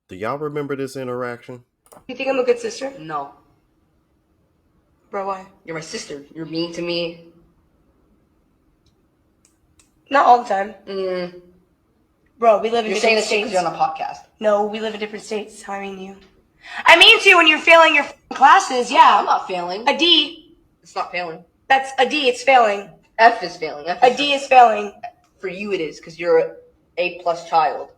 Do y'all remember this interaction? You think I'm a good sister? No. Bro, why? You're my sister. You're mean to me. Not all the time. Bro, we live in You're saying different this shit because states. you're on a podcast. No, we live in different states. How I mean you. I mean to you when you're failing your classes, yeah. I'm not failing. A D. It's not failing. That's a D, it's failing. F is failing. A D is failing. For you it is, because you're an A+ child.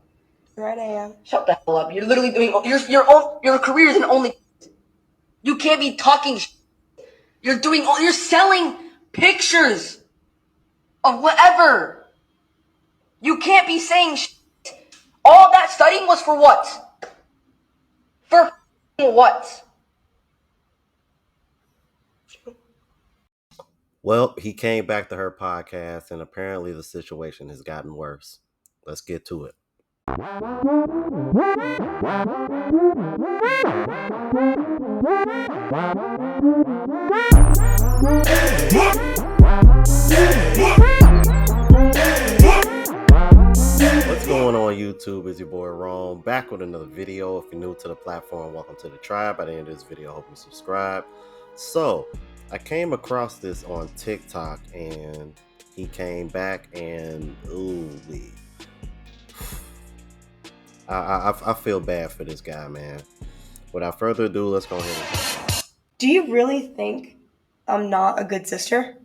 You're right, I am. Shut the hell up. You're literally doing your career is an only. You can't be talking. You're selling pictures of whatever. You can't be saying all that studying was for what? For what? Well, he came back to her podcast, and apparently the situation has gotten worse. Let's get to it. What's going on YouTube? It's your boy Rome, back with another video. If you're new to the platform, welcome to the tribe. By the end of this video, I hope you subscribe. So I came across this on TikTok, and he came back, and I feel bad for this guy, man. Without further ado, let's go ahead. Do you really think I'm not a good sister?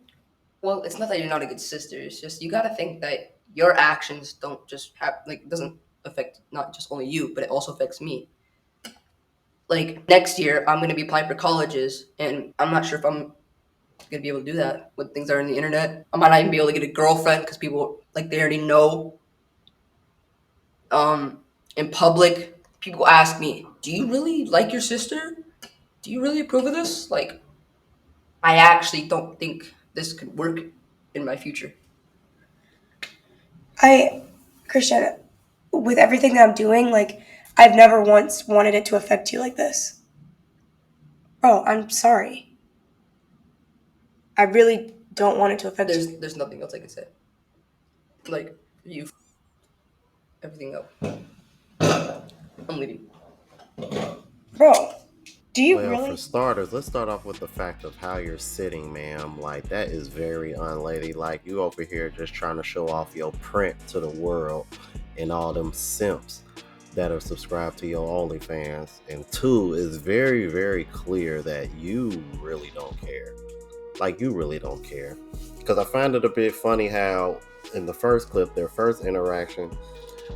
Well, it's not that you're not a good sister. It's just you gotta think that your actions don't just have doesn't affect not just only you, but it also affects me. Like next year, I'm gonna be applying for colleges, and I'm not sure if I'm gonna be able to do that with things that are on the internet. I might not even be able to get a girlfriend because people they already know. In public, people ask me, "Do you really like your sister? Do you really approve of this?" Like, I actually don't think this could work in my future. Christian, with everything that I'm doing, I've never once wanted it to affect you like this. Bro, I'm sorry. I really don't want it to affect you. There's nothing else I can say. Like, you everything up. I'm leaving. Bro, do you Well, really? for starters, let's start off with the fact of how you're sitting, ma'am. Like, that is very unladylike. You over here just trying to show off your print to the world and all them simps that are subscribed to your OnlyFans. And two, it's very, very clear that you really don't care. Like, you really don't care. Because I find it a bit funny how in the first clip, their first interaction,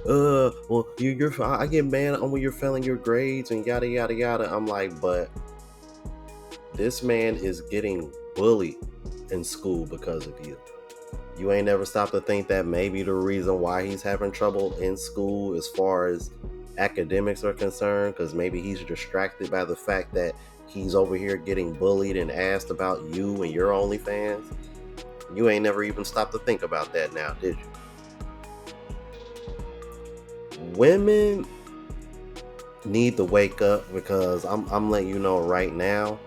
well, I get mad when you're failing your grades and yada yada yada. I'm like, but this man is getting bullied in school because of you. You ain't never stopped to think that maybe the reason why he's having trouble in school as far as academics are concerned, because maybe he's distracted by the fact that he's over here getting bullied and asked about you and your OnlyFans. You ain't never even stopped to think about that now, did you? Women need to wake up, because I'm letting you know right now,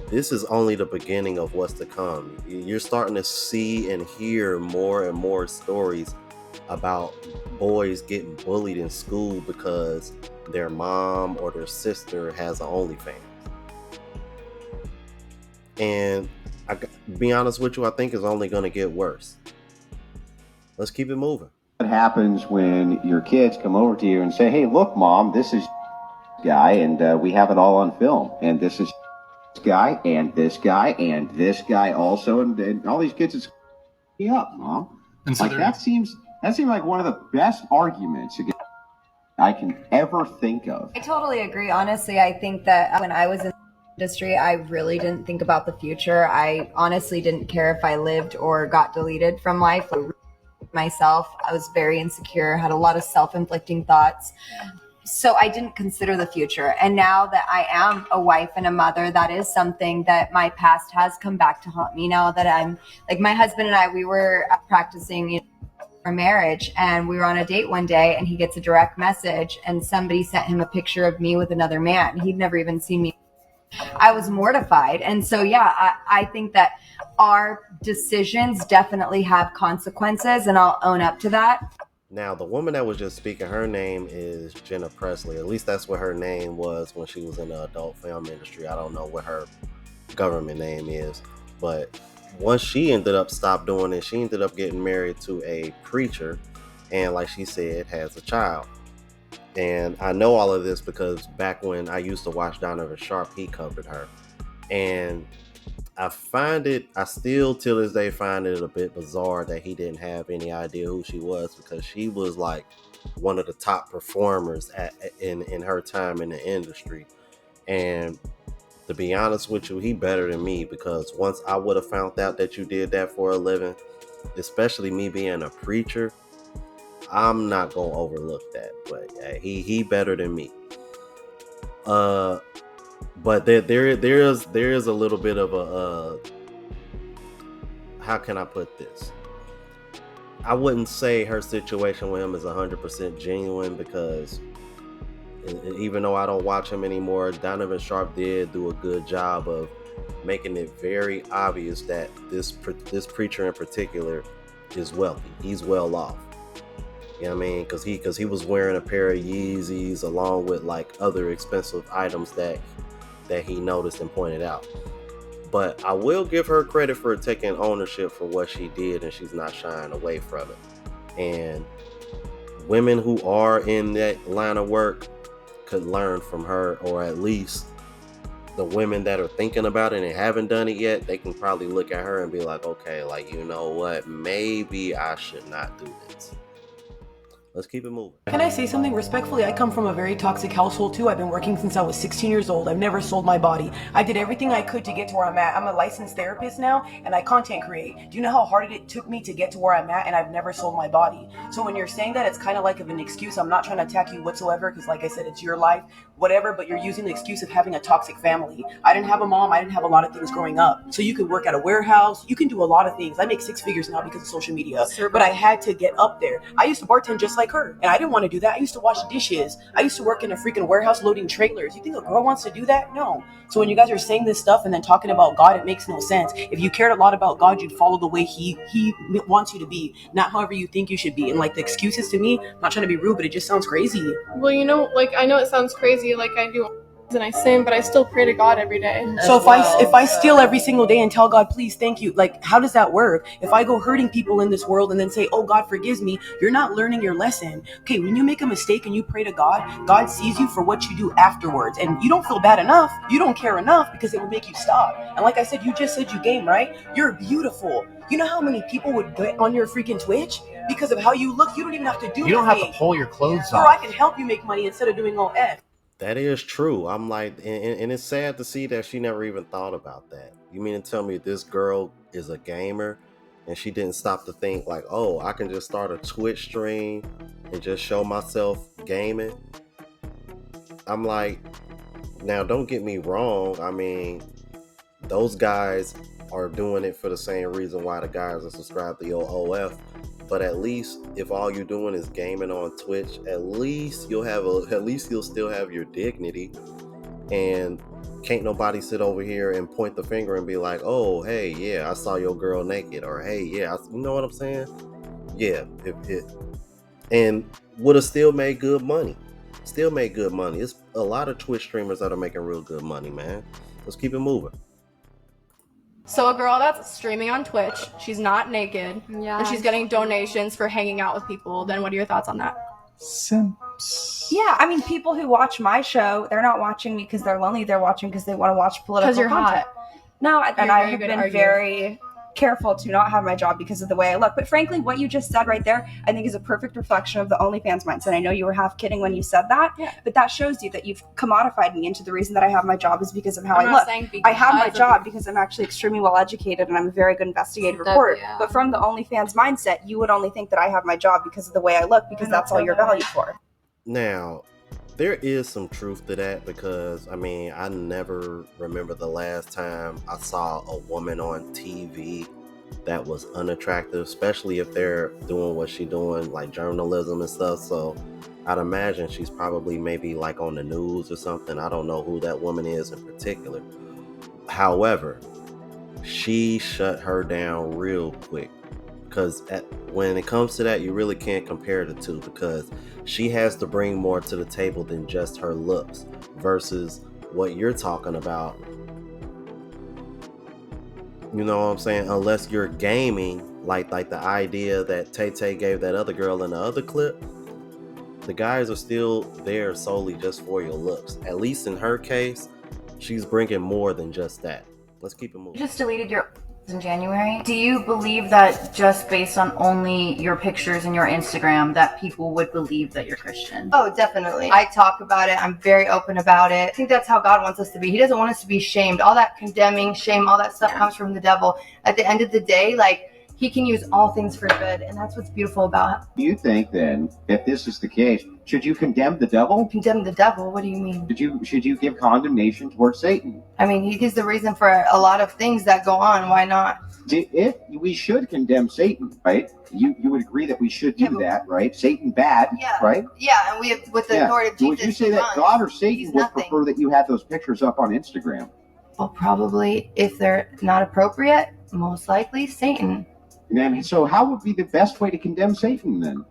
this is only the beginning of what's to come. You're starting to see and hear more and more stories about boys getting bullied in school because their mom or their sister has an OnlyFans. And be honest with you, I think it's only going to get worse. Let's keep it moving. What happens when your kids come over to you and say, "Hey, look, Mom, this is guy, and we have it all on film, and this is guy, and this guy, and this guy also, and all these kids is me up, Mom." And so that seems like one of the best arguments I can ever think of. I totally agree. Honestly, I think that when I was in the industry, I really didn't think about the future. I honestly didn't care if I lived or got deleted from life. Myself, I was very insecure, had a lot of self-inflicting thoughts. So I didn't consider the future. And now that I am a wife and a mother, that is something that my past has come back to haunt me. Now that I'm like, my husband and I, we were practicing for marriage, and we were on a date one day, and he gets a direct message, and somebody sent him a picture of me with another man. He'd never even seen me. I was mortified. And so, yeah, I think that our decisions definitely have consequences, and I'll own up to that. Now, the woman that was just speaking, her name is Jenna Presley. At least that's what her name was when she was in the adult film industry. I don't know what her government name is, but once she ended up stopped doing it, she ended up getting married to a preacher, and like she said, has a child. And I know all of this because back when I used to watch Donovan Sharp, he covered her. And I still till this day find it a bit bizarre that he didn't have any idea who she was, because she was like one of the top performers in her time in the industry. And to be honest with you, he better than me, because once I would have found out that you did that for a living, especially me being a preacher, I'm not gonna overlook that. But he better than me. Uh, but there is a little bit of a how can I put this? I wouldn't say her situation with him is 100% genuine, because even though I don't watch him anymore, Donovan Sharp did do a good job of making it very obvious that this preacher in particular is wealthy. He's well off. You know what I mean? Because he was wearing a pair of Yeezys along with like other expensive items that he noticed and pointed out. But I will give her credit for taking ownership for what she did, and she's not shying away from it. And women who are in that line of work could learn from her, or at least the women that are thinking about it and haven't done it yet, they can probably look at her and be like, okay, like, you know what, maybe I should not do this. Let's keep it moving. Can I say something respectfully? I come from a very toxic household too. I've been working since I was 16 years old. I've never sold my body. I did everything I could to get to where I'm at. I'm a licensed therapist now, and I content create. Do you know how hard it took me to get to where I'm at? And I've never sold my body. So when you're saying that, it's kind of like of an excuse. I'm not trying to attack you whatsoever, because like I said, it's your life, whatever, but you're using the excuse of having a toxic family. I didn't have a mom. I didn't have a lot of things growing up. So you could work at a warehouse. You can do a lot of things. I make 6 figures now because of social media, but I had to get up there. I used to bartend just like her, and I didn't want to do that. I used to wash dishes. I used to work in a freaking warehouse loading trailers. You think a girl wants to do that? No. So when you guys are saying this stuff and then talking about God, it makes no sense. If you cared a lot about God, you'd follow the way he wants you to be, not however you think you should be. And like the excuses, to me, I'm not trying to be rude, but it just sounds crazy. Well, like I know it sounds crazy, like I do and I sin, but I still pray to God every day. So if I steal every single day and tell God, please, thank you, like, how does that work? If I go hurting people in this world and then say, oh, God forgives me, you're not learning your lesson. Okay, when you make a mistake and you pray to God, God sees you for what you do afterwards. And you don't feel bad enough. You don't care enough, because it would make you stop. And like I said, you just said you game, right? You're beautiful. You know how many people would get on your freaking Twitch because of how you look? You don't even have to do You don't anything. have to pull your clothes Or I off. can help you make money instead of doing all F. That is true. I'm like, and it's sad to see that she never even thought about that. You mean to tell me this girl is a gamer and she didn't stop to think like, oh, I can just start a Twitch stream and just show myself gaming? I'm like, now don't get me wrong. I mean, those guys are doing it for the same reason why the guys are subscribed to your OF. But at least if all you're doing is gaming on Twitch, at least you'll still have your dignity, and can't nobody sit over here and point the finger and be like, oh, hey, yeah, I saw your girl naked, or hey, yeah, you know what I'm saying? Yeah, and would have still made good money. Still made good money. It's a lot of Twitch streamers that are making real good money, man. Let's keep it moving. So a girl that's streaming on Twitch, she's not naked, and she's getting donations for hanging out with people. Then what are your thoughts on that? Simps. Yeah, I mean, people who watch my show, they're not watching me because they're lonely. They're watching because they want to watch political Because you're content. hot. No, and I have been arguer. very careful to not have my job because of the way I look. But frankly, what you just said right there, I think is a perfect reflection of the OnlyFans mindset. I know you were half kidding when you said that, but that shows you that you've commodified me into the reason that I have my job is because of how I look. I have my job because I'm actually extremely well educated and I'm a very good investigative reporter. Yeah. But from the OnlyFans mindset, you would only think that I have my job because of the way I look, because that's all you're valued for. Now, there is some truth to that, because I mean, I never remember the last time I saw a woman on TV that was unattractive, especially if they're doing what she's doing, like journalism and stuff. So I'd imagine she's probably maybe like on the news or something. I don't know who that woman is in particular. However, she shut her down real quick. Because when it comes to that, you really can't compare the two, because she has to bring more to the table than just her looks versus what you're talking about. You know what I'm saying? Unless you're gaming, like the idea that Tay Tay gave that other girl in the other clip, the guys are still there solely just for your looks. At least in her case, she's bringing more than just that. Let's keep it moving. You just deleted your in January. Do you believe that just based on only your pictures and your Instagram that people would believe that you're Christian? Oh, definitely. I talk about it. I'm very open about it. I think that's how God wants us to be. He doesn't want us to be shamed. All that condemning, shame, all that stuff comes from the devil. At the end of the day, like, he can use all things for good, and that's what's beautiful about him. Do you think then, if this is the case, should you condemn the devil? Condemn the devil? What do you mean? Should you give condemnation towards Satan? I mean, he's the reason for a lot of things that go on. Why not? If we should condemn Satan, right? You would agree that we should do that, right? Satan bad, right? Yeah, and we have, with the authority of Jesus. Would you say that God or Satan would prefer that you had those pictures up on Instagram? Well, probably, if they're not appropriate, most likely Satan. And so how would be the best way to condemn Satan then?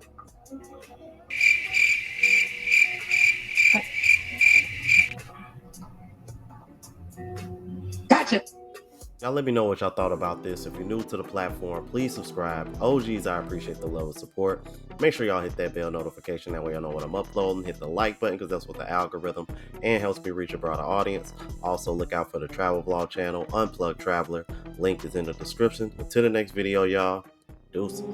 Gotcha. Y'all let me know what y'all thought about this. If you're new to the platform, please subscribe. OGs, I appreciate the love and support. Make sure y'all hit that bell notification. That way y'all know when I'm uploading. Hit the like button, because that's what the algorithm and helps me reach a broader audience. Also, look out for the travel vlog channel, Unplugged Traveler. Link is in the description. Until the next video, y'all. Deuces.